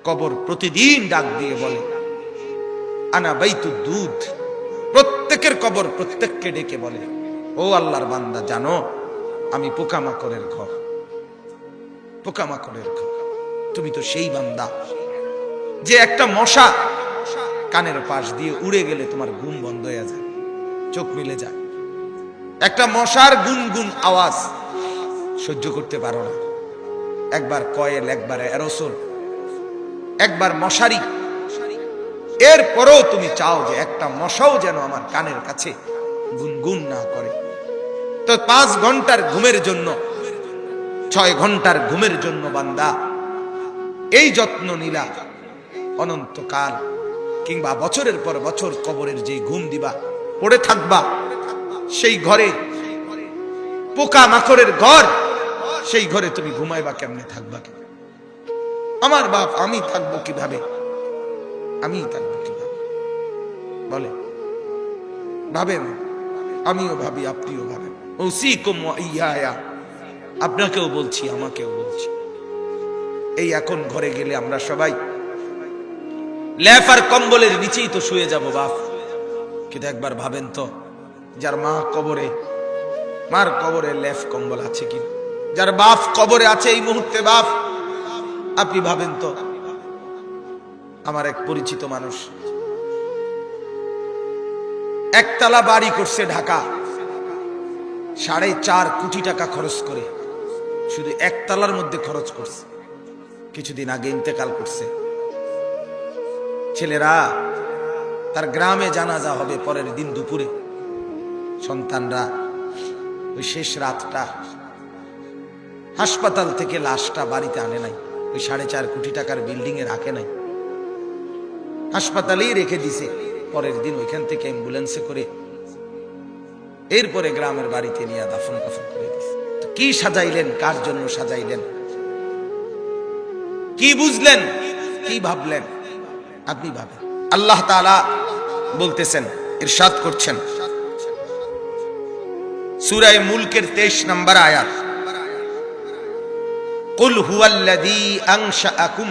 কবর প্রতিদিন ডাক দিয়ে বলে আনা বাইতুদ দুধ। প্রত্যেকের কবর প্রত্যেককে ডেকে বলে, ও আল্লাহর বান্দা, জানো আমি পোকামাকড়ের ঘর, পোকামাকড়ের ঘর। তুমি তো সেই বান্দা যে একটা মশা কানের পাশ দিয়ে উড়ে গেলে তোমার ঘুম বন্ধ হয়ে যায়, চোখ মিলে যায়। একটা মশার গুনগুন আওয়াজ সহ্য করতে পারো না। একবার কয়েল, একবার অ্যারোসোল, একবার মশারি, এরপরেও তুমি চাও যে একটা মশাও যেন আমার কানের কাছে গুনগুন না করে। তো 5 ঘন্টার ঘুমের জন্য, 6 ঘন্টার ঘুমের জন্য বান্দা এই যত্ন নিলা, অনন্তকাল কিংবা বছরের পর বছর কবরের যে ঘুম দিবা, পড়ে থাকবা সেই ঘরে, পোকা মাকড়ের ঘর, সেই ঘরে তুমি ঘুমাইবা কেমনে, থাকবা কেমনে? আমার বাপ, আমি থাকবো কিভাবে? আমি থাকবো কিভাবে বলে? ভাবেন, আমিও ভাবি, আপনিও ভাবেন। ওসিকুম ওয়া ইয়া, আপনাকেও বলছি, আমাকেও বলছি। এই এখন ঘরে গেলে আমরা সবাই লেফ আর কম্বলের নিচেই তো শুয়ে যাব বাপ। কিন্তু একবার ভাবেন তো, যার মা কবরে, মার কবরে লেফ কম্বল আছে কি? যার বাপ কবরে আছে এই মুহূর্তে, বাপ আপনি ভাবেন তো। আমার এক পরিচিত মানুষ একতলা বাড়ি করছে ঢাকা, 4.5 কোটি টাকা খরচ করে, শুধু একতলার মধ্যে খরচ করছে। কিছুদিন আগে ইন্তেকাল করছে। ছেলেরা, তার গ্রামে জানাজা হবে পরের দিন দুপুরে। সন্তানরা ওই শেষ রাতটা হাসপাতাল থেকে লাশটা বাড়িতে আনে নাই, ওই 4.5 কোটি টাকার বিল্ডিং এ রাখে নাই, হাসপাতালেই রেখে দিছে। পরের দিন ওইখান থেকে অ্যাম্বুলেন্সে করে এরপরে গ্রামের বাড়িতে নিয়ে দাফন কাফন করে দিছে। কি সাজাইলেন, কার জন্য সাজাইলেন, কি বুঝলেন, কি ভাবলেন? আপনি ভাবেন। আল্লাহ তাআলা বলতেছেন, ইরশাদ করছেন সূরা মুলকের 23 নম্বর আয়াত, কুল হুয়াল্লাযী আনশাআকুম।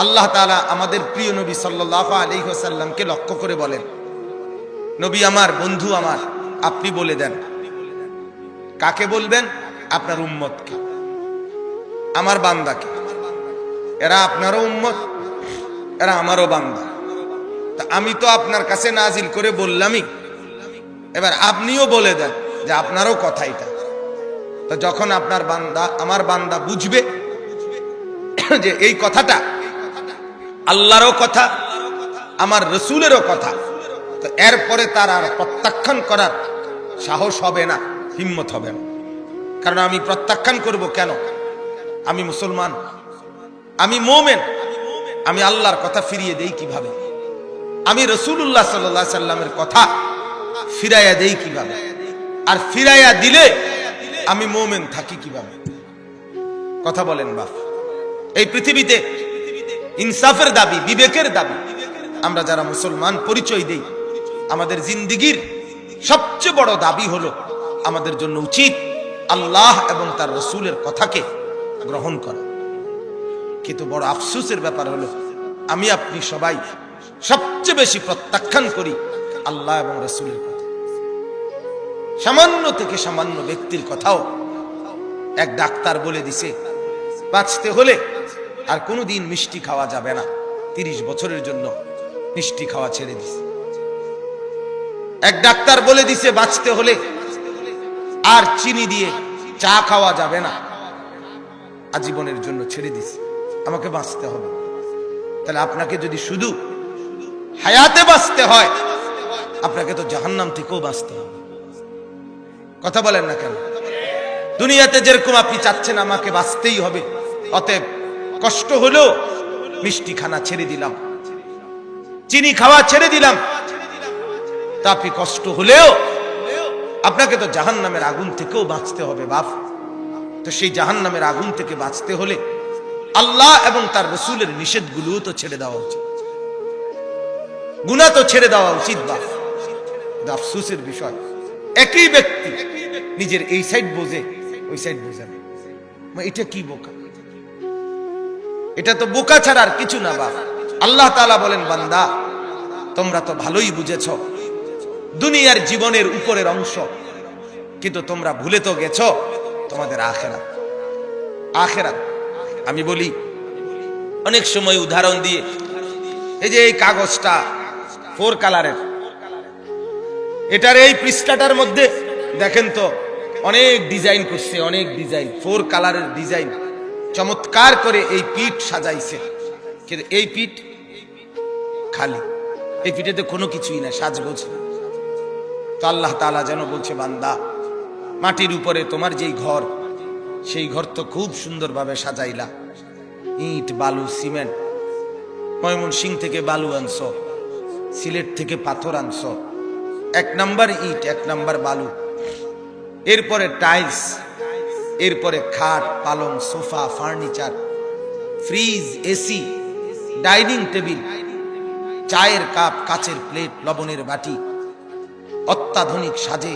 আল্লাহ তাআলা আমাদের প্রিয় নবী সাল্লাল্লাহু আলাইহি ওয়াসাল্লামকে লক্ষ্য করে বলেন, নবী আমার, বন্ধু আমার, আপনি বলে দেন। কাকে বলবেন? আপনার উম্মতকে, আমার বান্দাকে। এরা আপনারও উম্মত, এরা আমারও বান্দা। তা আমি তো আপনার কাছে নাজিল করে বললামই, এবার আপনিও বলে দেন যে আপনারও কথা এটা। তো যখন আপনার বান্দা, আমার বান্দা বুঝবে যে এই কথাটা আল্লাহরও কথা, আমার রসুলেরও কথা, তো এরপরে তার আর প্রত্যাখ্যান করার সাহস হবে না, হিম্মত হবে না। কারণ আমি প্রত্যাখ্যান করব কেন? আমি মুসলমান, আমি মুমিন, আমি আল্লাহর কথা ফিরিয়ে দেই কিভাবে? আমি রাসূলুল্লাহ সাল্লাল্লাহু আলাইহি সাল্লামের কথা ফিরাইয়া দেই কিভাবে? আর ফিরাইয়া দিলে আমি মুমিন থাকি কিভাবে? কথা বলেন বাপ। এই পৃথিবীতে ইনসাফের দাবি, বিবেকের দাবি আমরা যারা মুসলমান পরিচয় দেই, আমাদের জিন্দেগীর সবচেয়ে বড় দাবি হলো আমাদের জন্য উচিত আল্লাহ এবং তার রাসূলের কথাকে গ্রহণ করা। কিন্তু বড় আফসোসের ব্যাপার হলো আমি আপনি সবাই সবচেয়ে বেশি প্রত্যাখ্যান করি আল্লাহ এবং রাসূলের কথা। সামান্য থেকে সামান্য ব্যক্তির কথাও এক ডাক্তার বলে দিছে বাঁচতে হলে আর কোনোদিন মিষ্টি খাওয়া যাবে না, 30 বছরের জন্য মিষ্টি খাওয়া ছেড়ে দিছে। এক ডাক্তার বলে দিছে বাঁচতে হলে আর চিনি দিয়ে চা খাওয়া যাবে না, আজীবনের জন্য ছেড়ে দিছে। আমাকে বাঁচতে হবে। তাহলে আপনাকে যদি শুধু হায়াতে বাঁচতে হয়, আপনাকে তো জাহান্নাম থেকেও বাঁচতে হবে। কথা বলেন না কেন? দুনিয়াতে যেরকম আপনি চাচ্ছেন আমাকে বাঁচতেই হবে, অতএব কষ্ট হলেও মিষ্টি খানা ছেড়ে দিলাম, চিনি খাওয়া ছেড়ে দিলাম, তা আপনি কষ্ট হলেও আপনাকে তো জাহান্নামের আগুন থেকেও বাঁচতে হবে বাপ। তো সেই জাহান্নামের আগুন থেকে বাঁচতে হলে আল্লাহ এবং তার রাসূলের নিষেধগুলো তো ছেড়ে দেওয়া উচিত, গুনাহ তো ছেড়ে দেওয়া উচিত বাপ। আফসোসের বিষয়, একই ব্যক্তি নিজের এই সাইড বোঝে, ওই সাইড বোঝে না। এটা কি বোকা? এটা তো বোকা ছাড়া আর কিছু না বাপ। আল্লাহ তাআলা বলেন, বান্দা তোমরা তো ভালোই বুঝেছ দুনিয়ার জীবনের উপরের অংশ, কিন্তু তোমরা ভুলে তো গেছো তোমাদের আখিরাত। আখিরাত আমি বলি অনেক সময় উদাহরণ দিয়ে, এই যে এই কাগজটা 4 কালারের, এটার এই পৃষ্ঠাটার মধ্যে দেখেন তো অনেক ডিজাইন করছে, অনেক ডিজাইন, 4 কালারের ডিজাইন চমৎকার করে এই পিঠ সাজাইছে, কিন্তু এই পিঠ খালি, এই পিঠেতে কোনো কিছুই না, সাজগোজ। তো আল্লাহ তাআলা যেন বলছে, বান্দা মাটির উপরে তোমার যেই ঘর, সেই ঘর তো খুব সুন্দরভাবে সাজাইলা, ইট বালু সিমেন্ট, ময়মনসিংহ থেকে বালু আনছো, সিলেট থেকে পাথর আনছো, 1 নাম্বার ইট 1 নাম্বার বালু, এরপরে টাইলস, এরপরে খাট পালং sofa furniture, fridge AC, dining table, চায়ের কাপ, কাচের প্লেট, লবণের বাটি, অত্যাধুনিক সাজে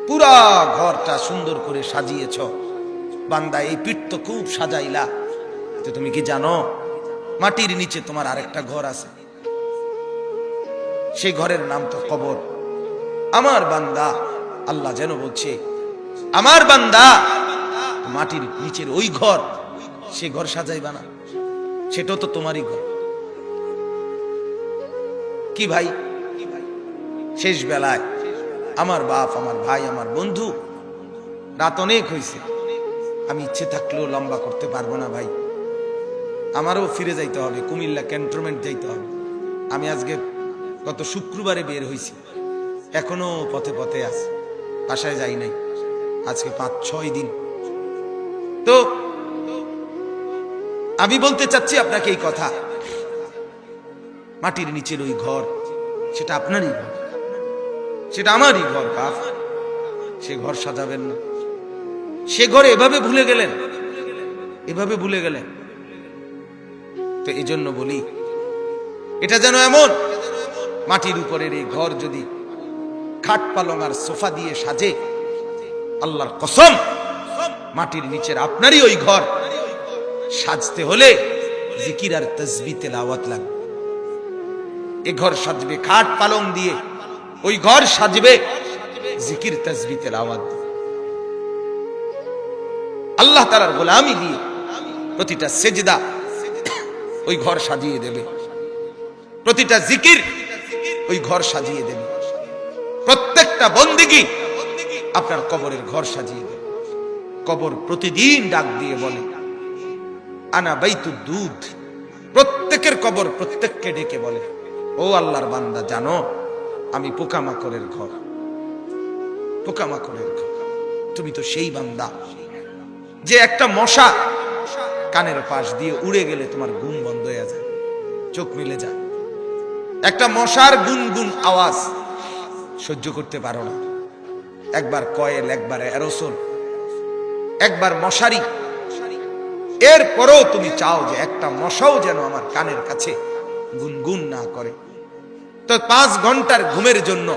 পুরা ঘরটা সুন্দর করে সাজিয়েছ। বান্দা এই পিঠ তো খুব সাজাইলা, তো তুমি কি জানো মাটির নিচে তোমার আরেকটা ঘর আছে, সেই ঘরের নাম তো কবর। আমার বান্দা, আল্লাহ যেন বলছে, আমার বান্দা মাটির নিচের ওই ঘর, সে ঘর সাজাইবা না, সেটাও তো তোমারই ঘর। কি ভাই, শেষ বেলায় আমার বাপ, আমার ভাই, আমার বন্ধু, রাত অনেক হয়েছে, আমি ইচ্ছে থাকলেও লম্বা করতে পারবো না ভাই, আমারও ফিরে যাইতে হবে, কুমিল্লা ক্যান্টনমেন্ট যাইতে হবে। আমি আজকে গত শুক্রবারে বের হয়েছি, এখনো পথে পথে আছে, বাসায় যাই নাই, আজকে 5-6 দিন। তো আমি বলতে চাচ্ছি আপনাকে এই কথা, মাটির নিচের ওই ঘর, সেটা আপনারই ঘর, সেটা আমারই ঘর বাপ, সে ঘর সাজাবেন না। সে ঘরে এভাবে ভুলে গেলেন, এভাবে ভুলে গেলেন। তো এই জন্য বলি, এটা যেন এমন মাটির উপরের এই ঘর যদি খাট পালং আর সোফা দিয়ে সাজে, আল্লাহর কসম মাটির নিচের আপনারই ওই ঘর সাজতে হলে জিকির আর তাসবিহ তেলাওয়াত লাগবে। এ ঘর সাজবে খাট পালং দিয়ে, ওই ঘর সাজবে জিকির তাসবিহ তেলাওয়াত দিয়ে, আল্লাহ তাআলার গোলামি দিয়ে প্রতিটা সেজদা ওই ঘর সাজিয়ে দেবে, প্রতিটা জিকির ওই ঘর সাজিয়ে দেবে, প্রত্যেকটা বন্দেগী আপনার কবরের ঘর সাজিয়ে দেবে। কবর প্রতিদিন ডাক দিয়ে বলে, আনা বাইতুদ দুধ, প্রত্যেকের কবর প্রত্যেককে ডেকে বলে, ও আল্লাহর বান্দা জানো আমি পোকামাকড়ের ঘর, পোকামাকড়ের ঘর। তুমি তো সেই বান্দা যে একটা মশা কানের পাশ দিয়ে উড়ে গেলে তোমার ঘুম বন্ধ হয়ে যায়, চোখ মিলে যায়। একটা মশার গুনগুন আওয়াজ সহ্য করতে পারো না, একবার কয়েল, একবার অ্যারোসোল, একবার মশারি, এরপরেও তুমি চাও যে একটা মশাও যেন আমার কানের কাছে গুনগুন না করে। তো 5 ঘন্টার ঘুমের জন্য,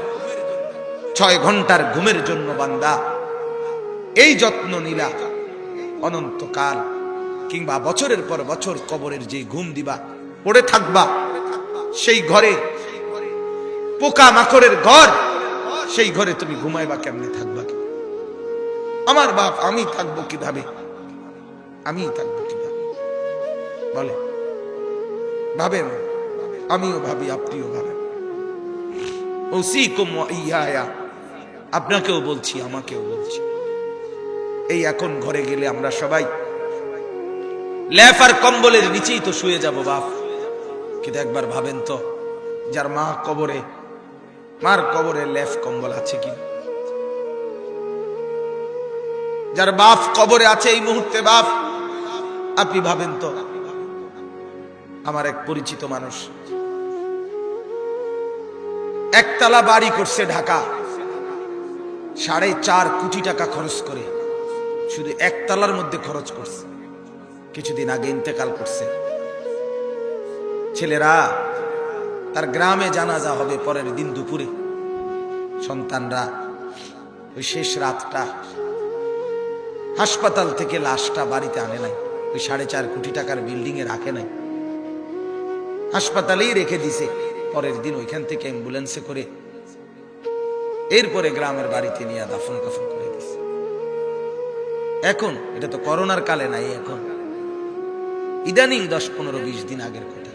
6 ঘন্টার ঘুমের জন্য বান্দা এই যত্ন নিলা, অনন্তকাল কিংবা বছরের পর বছর কবরের যে ঘুম দিবা, পড়ে থাকবা, সেই ঘরে পোকা মাকড়ের ঘর, সেই ঘরে তুমি ঘুমাইবা কেমনে, থাকবা কি? আমার বাপ, আমি থাকবো কিভাবে, আমি থাকবো কিভাবে বলে? ভাবেন, আমিও ভাবি, আপনিও ভাবেন। ওসিকুম ওয়া ইয়া, আপনাকেও বলছি, আমাকেও বলছি। এই এখন ঘরে গেলে আমরা সবাই লেপ আর কম্বলের নিচেই তো শুয়ে যাব বাপ, কিন্তু একবার ভাবেন তো, যার মা কবরে, মার কবরে লেপ কম্বল আছে কি? যার বাপ কবরে আছে এই মুহূর্তে, বাপ আপনি ভাবেন তো। আমার এক পরিচিত মানুষ একতলা বাড়ি করছে ঢাকা, 4.5 কোটি টাকা খরচ করে, শুধু একতলার মধ্যে খরচ করছে। কিছুদিন আগে ইন্তেকাল করছে। ছেলেরা, তার গ্রামে জানাজা হবে পরের দিন দুপুরে, সন্তানরা ওই শেষ রাতটা হাসপাতাল থেকে লাশটা বাড়িতে আনে নাই। ওই 4.5 কোটি টাকার বিল্ডিং এ রাখে নাই, হাসপাতালেই রেখে দিছে। পরের দিন ওইখান থেকে অ্যাম্বুলেন্সে করে এরপরে গ্রামের বাড়িতে নিয়ে দাফন কাফন করে দিছে। এখন এটা তো করোনার কালে নাই, এখন ইদানিং 10, 15, 20 দিন আগের কথা।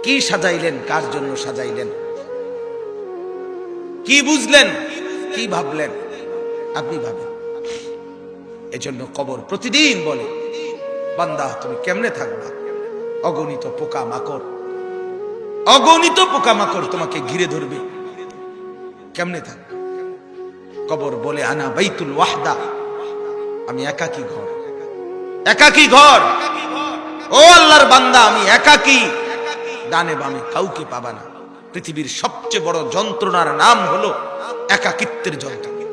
কি সাজাইলেন, কার জন্য সাজাইলেন, কি বুঝলেন, কি ভাবলেন? আপনি ভাবেন। এজন্য কবর প্রতিদিন বলে, বান্দা তুমি কেমনে থাকবা? অগণিত পোকা মাকড়, অগণিত পোকা মাকড় তোমাকে ঘিরে ধরবে, কেমনে থাকবে? কবর বলে, আনা বাইতুল ওয়াহদা, আমি একাকী ঘর, একাকী ঘর। ও আল্লাহর বান্দা, আমি একাকী, ডানে বামে কাউকে পাবা না। পৃথিবীর সবচেয়ে বড় যন্ত্রণার নাম হলো একাকিত্বের যন্ত্রণা,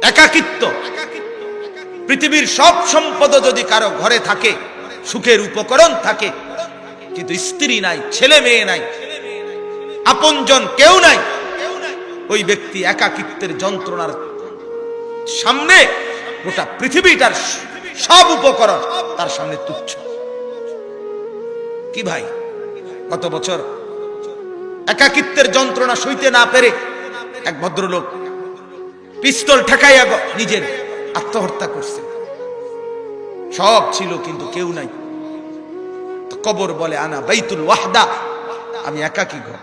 একাকিত্ব। পৃথিবীর সব সম্পদ যদি কারো ঘরে থাকে, সুখের উপকরণ থাকে, কিন্তু স্ত্রী নাই, ছেলে মেয়ে নাই, আপনজন কেউ নাই, ওই ব্যক্তি একাকিত্বের যন্ত্রণার সামনে গোটা পৃথিবীটার সব উপকরণ তার সামনে তুচ্ছ। কি ভাই, গত বছর একাকিত্বের যন্ত্রণা সইতে না পেরে এক ভদ্রলোক পিস্তল ঠেকাইয়া নিজের আত্মহত্যা করছে। সব ছিল কিন্তু কেউ নাই। তো কবর বলে, আনা বাইতুল ওয়াহদা, আমি একাকী ঘর।